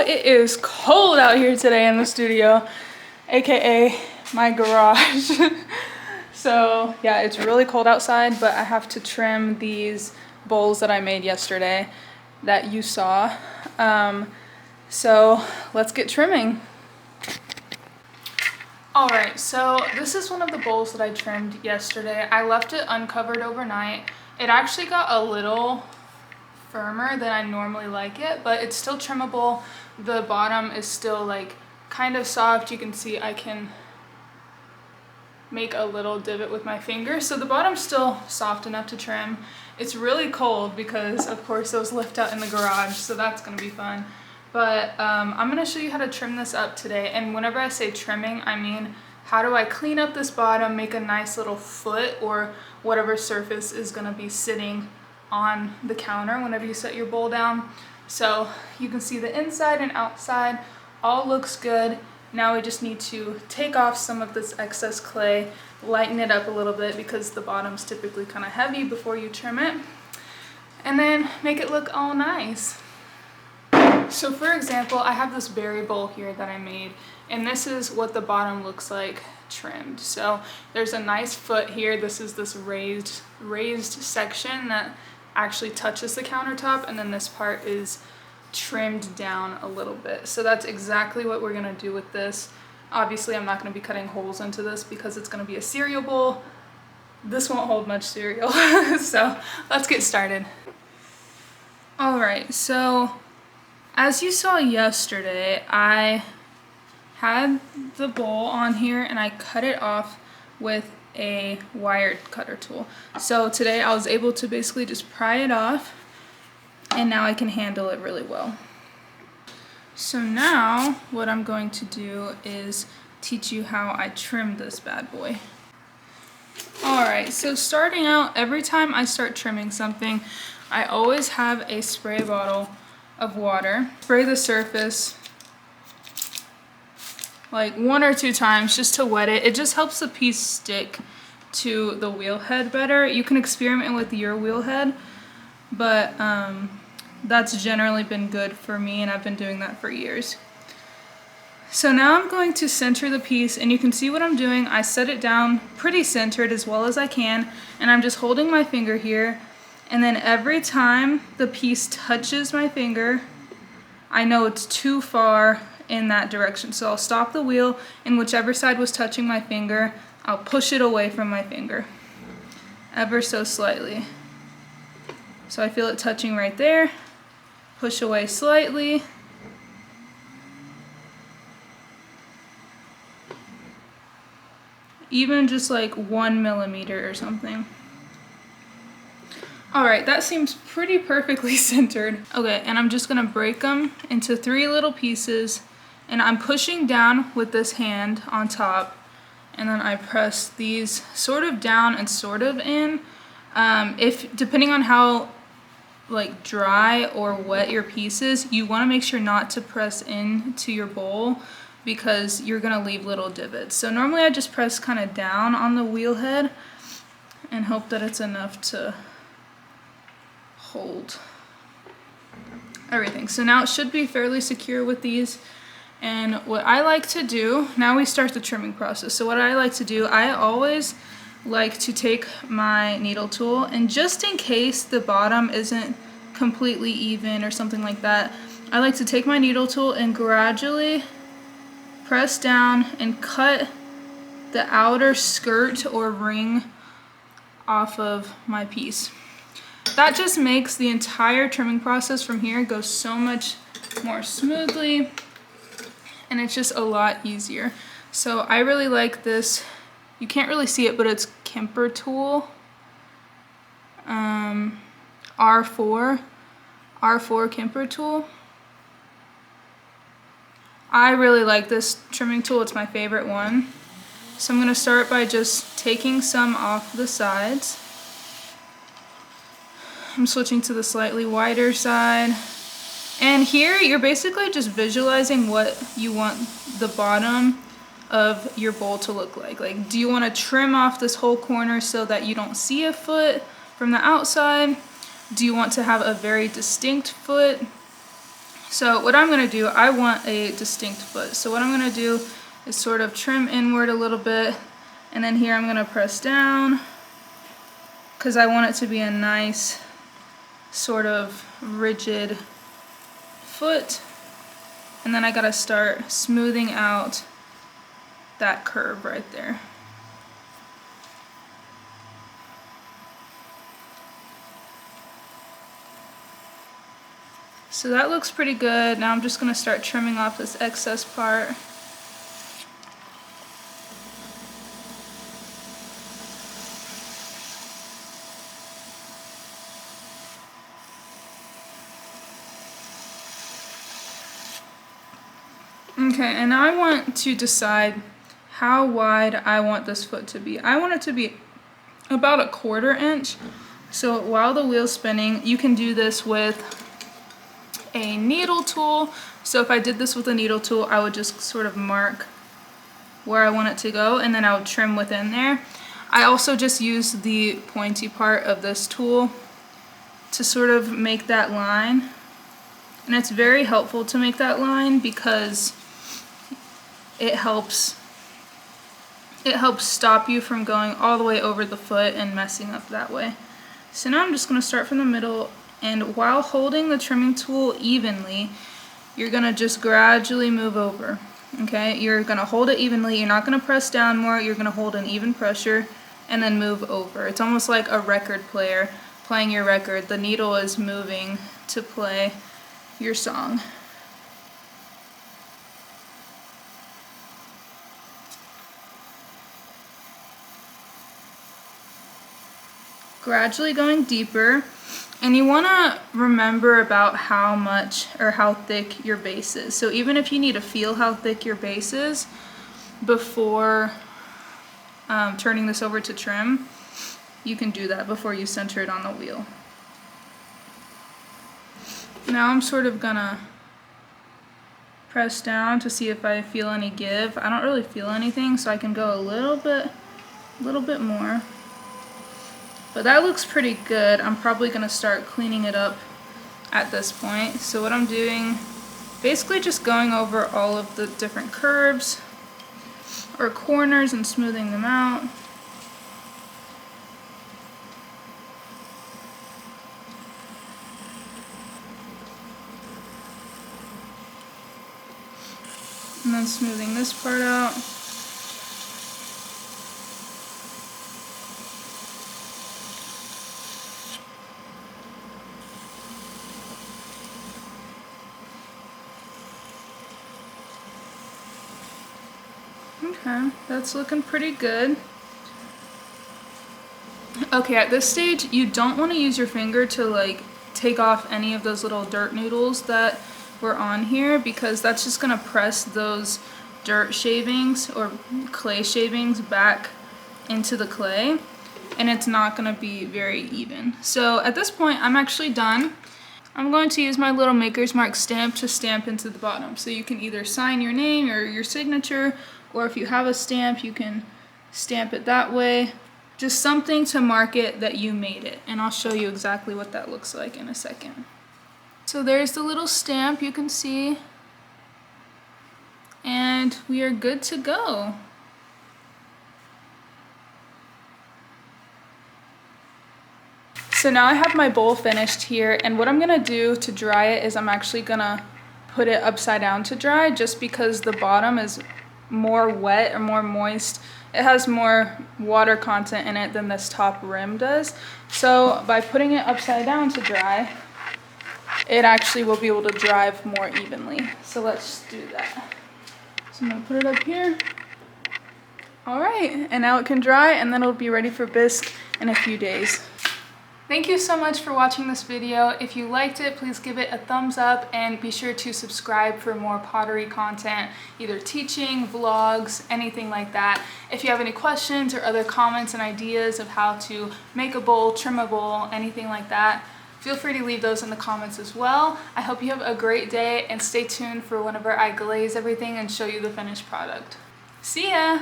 it is cold out here today in the studio, aka my garage. So yeah, it's really cold outside, but I have to trim these bowls that I made yesterday that you saw. So let's get trimming. All right, so this is one of the bowls that I trimmed yesterday. I left it uncovered overnight. It actually got a little firmer than I normally like it, but it's still trimmable. The bottom is still like kind of soft. You can see I can make a little divot with my finger, so the bottom's still soft enough to trim. It's really cold because of course those lift out in the garage, so that's gonna be fun. But I'm gonna show you how to trim this up today. And whenever I say trimming, I mean how do I clean up this bottom, make a nice little foot or whatever surface is gonna be sitting on the counter whenever you set your bowl down. So you can see the inside and outside all looks good. Now we just need to take off some of this excess clay, lighten it up a little bit because the bottom's typically kind of heavy before you trim it, and then make it look all nice. So for example, I have this berry bowl here that I made, and this is what the bottom looks like trimmed. So there's a nice foot here. This is this raised section that actually touches the countertop, and then this part is trimmed down a little bit. So that's exactly what we're gonna do with this. Obviously I'm not gonna be cutting holes into this because it's gonna be a cereal bowl. This won't hold much cereal. So let's get started. All right, so as you saw yesterday, I had the bowl on here and I cut it off with a wired cutter tool. So today I was able to basically just pry it off, and now I can handle it really well. So now what I'm going to do is teach you how I trim this bad boy. Alright, so starting out, every time I start trimming something, I always have a spray bottle of water. Spray the surface like 1 or 2 times just to wet it. It just helps the piece stick to the wheel head better. You can experiment with your wheel head, but that's generally been good for me, and I've been doing that for years. So now I'm going to center the piece, and you can see what I'm doing. I set it down pretty centered as well as I can, and I'm just holding my finger here, and then every time the piece touches my finger, I know it's too far in that direction. So I'll stop the wheel, and whichever side was touching my finger, I'll push it away from my finger, ever so slightly. So I feel it touching right there, push away slightly, even just like 1 millimeter or something. Alright, that seems pretty perfectly centered. Okay, and I'm just gonna break them into 3 little pieces, and I'm pushing down with this hand on top, and then I press these sort of down and sort of in. If depending on how like dry or wet your piece is, you want to make sure not to press into your bowl because you're gonna leave little divots. So normally I just press kind of down on the wheel head and hope that it's enough to hold everything. So now it should be fairly secure with these. And what I like to do, now we start the trimming process. So what I like to do, I always like to take my needle tool, and just in case the bottom isn't completely even or something like that, I like to take my needle tool and gradually press down and cut the outer skirt or ring off of my piece. That just makes the entire trimming process from here go so much more smoothly, and it's just a lot easier. So I really like this. You can't really see it, but it's Kemper tool, R4 Kemper tool. I really like this trimming tool. It's my favorite one. So I'm gonna start by just taking some off the sides. I'm switching to the slightly wider side. And here you're basically just visualizing what you want the bottom of your bowl to look like. Like, do you want to trim off this whole corner so that you don't see a foot from the outside? Do you want to have a very distinct foot? So what I'm gonna do, I want a distinct foot. So what I'm gonna do is sort of trim inward a little bit, and then here I'm gonna press down because I want it to be a nice sort of rigid foot. And then I gotta start smoothing out that curve right there. So that looks pretty good. Now I'm just gonna start trimming off this excess part. Okay, and now I want to decide how wide I want this foot to be. I want it to be about 1/4 inch. So while the wheel's spinning, you can do this with a needle tool. So if I did this with a needle tool, I would just sort of mark where I want it to go, and then I would trim within there. I also just use the pointy part of this tool to sort of make that line. And it's very helpful to make that line because it helps stop you from going all the way over the foot and messing up that way. So now I'm just going to start from the middle, and while holding the trimming tool evenly, you're going to just gradually move over. Okay, you're going to hold it evenly. You're not going to press down more. You're going to hold an even pressure and then move over. It's almost like a record player playing your record. The needle is moving to play your song. Gradually going deeper, and you want to remember about how much or how thick your base is. So even if you need to feel how thick your base is before turning this over to trim, you can do that before you center it on the wheel. Now I'm sort of gonna press down to see if I feel any give. I don't really feel anything, so I can go a little bit more. But that looks pretty good. I'm probably gonna start cleaning it up at this point. So what I'm doing, basically just going over all of the different curves or corners and smoothing them out. And then smoothing this part out. Okay, that's looking pretty good. Okay, at this stage, you don't want to use your finger to like take off any of those little dirt noodles that were on here, because that's just going to press those dirt shavings or clay shavings back into the clay, and it's not going to be very even. So at this point, I'm actually done. I'm going to use my little Maker's Mark stamp to stamp into the bottom. So you can either sign your name or your signature, or if you have a stamp, you can stamp it that way. Just something to mark it that you made it. And I'll show you exactly what that looks like in a second. So there's the little stamp you can see. And we are good to go. So now I have my bowl finished here, and what I'm gonna do to dry it is I'm actually gonna put it upside down to dry, just because the bottom is more wet or more moist. It has more water content in it than this top rim does. So by putting it upside down to dry, it actually will be able to dry more evenly. So let's do that. So I'm gonna put it up here. All right, and now it can dry, and then it'll be ready for bisque in a few days. Thank you so much for watching this video. If you liked it, please give it a thumbs up, and be sure to subscribe for more pottery content, either teaching, vlogs, anything like that. If you have any questions or other comments and ideas of how to make a bowl, trim a bowl, anything like that, feel free to leave those in the comments as well. I hope you have a great day, and stay tuned for whenever I glaze everything and show you the finished product. See ya!